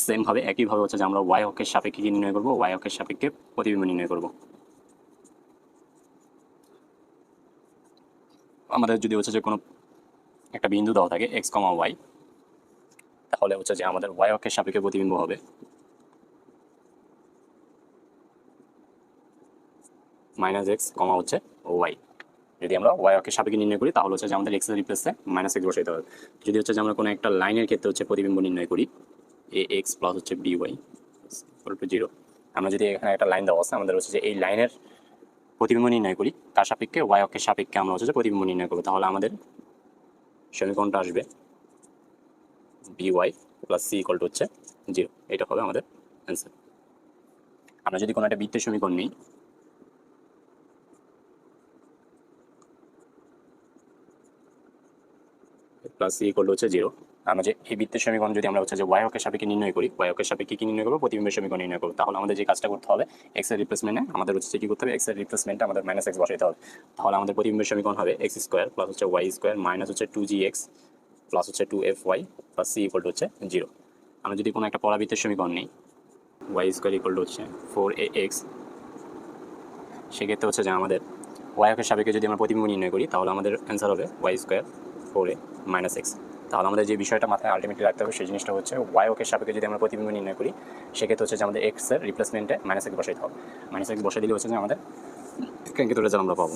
সেমভাবে একইভাবে হচ্ছে যে আমরা ওয়াই অক্ষের সাপেক্ষে কি নির্ণয় করবো, ওয়াই অক্ষের সাপেক্ষে প্রতিবিম্ব নির্ণয় করব। আমাদের যদি হচ্ছে যে কোনো একটা বিন্দু দেওয়া থাকে এক্স কমা ওয়াই, তাহলে হচ্ছে যে আমাদের ওয়াই অক্ষের সাপেক্ষে প্রতিবিম্ব হবে মাইনাস এক্স কমা হচ্ছে ওয়াই। যদি আমরা ওয়াই অক্ষের সাপেক্ষে নির্ণয় করি তাহলে হচ্ছে যে আমাদের এক্স এর রিপ্লেসে মাইনাস এক্স বসাইতে হবে। যদি হচ্ছে যে আমরা কোনো একটা লাইনের ক্ষেত্রে হচ্ছে প্রতিবিম্ব নির্ণয় করি এ এক্স প্লাস হচ্ছে বি ওয়াই ইকুয়াল টু 0, আমরা যদি এখানে একটা লাইন দেওয়া আছে আমাদের হচ্ছে যে এই লাইনের প্রতিবিম্ব নির্ণয় করি কার সাপেক্ষে, ওয়াই অক্ষের সাপেক্ষে আমরা হচ্ছে যে প্রতিবিম্ব নির্ণয় করবো, তাহলে আমাদের সমীকরণটা আসবে B Y plus C equal to হচ্ছে 0। এটা হবে আমাদের অ্যান্সার। আমরা যদি কোনো একটা বৃত্তের সমীকরণ নিই, প্লাস সি ইকুয়াল টু হচ্ছে 0, আমরা যে এই বৃত্তের সমীকরণ যদি আমরা হচ্ছে যে ওয়াই অক্ষের সাপেক্ষে নির্ণয় করি, ওয়াই অক্ষের সাপেক্ষে কি নির্ণয় করবো, প্রতিবিম্বের সমীকরণ নির্ণয় করবো, তাহলে আমাদের যে কাজটা করতে হবে এক্স এর রিপ্লেসমেন্টে আমাদের হচ্ছে কি করতে হবে, এক্স এর রিপ্লেসমেন্টে আমাদের মাইনাস এক্স বসাইতে হবে। তাহলে আমাদের প্রতিবিম্বের সমীকরণ হবে এক্স স্কোয়ার প্লাস হচ্ছে ওয়াই স্কোয়ার মাইনাস হচ্ছে 2gx প্লাস হচ্ছে 2fy plus C equal to হচ্ছে 0। আমরা যদি কোনো একটা পরাবৃত্তের সমীকরণ নিই ওয়াই স্কোয়ার ইকুয়াল টু হচ্ছে 4ax, সেক্ষেত্রে হচ্ছে যে আমাদের ওয়াই অক্ষের সাপেক্ষে যদি আমরা প্রতিবিম্ব নির্ণয় করি তাহলে আমাদের অ্যান্সার হবে Y square 4a minus x. তাহলে আমাদের যে বিষয়টা মাথায় আলটিমেটলি রাখতে হবে সেই জিনিসটা হচ্ছে ওয়াই অক্ষের সাপেক্ষে যদি আমরা প্রতিবিম্ব নির্ণয় করি সেক্ষেত্রে হচ্ছে যে আমাদের এক্স এর রিপ্লেসমেন্টে মাইনাস এক্স বসাইতে হবে। মাইনাস এক্স বসাই দিলে হচ্ছে যে আমাদের কাঙ্ক্ষিত রেজাল্ট আমরা পাবো।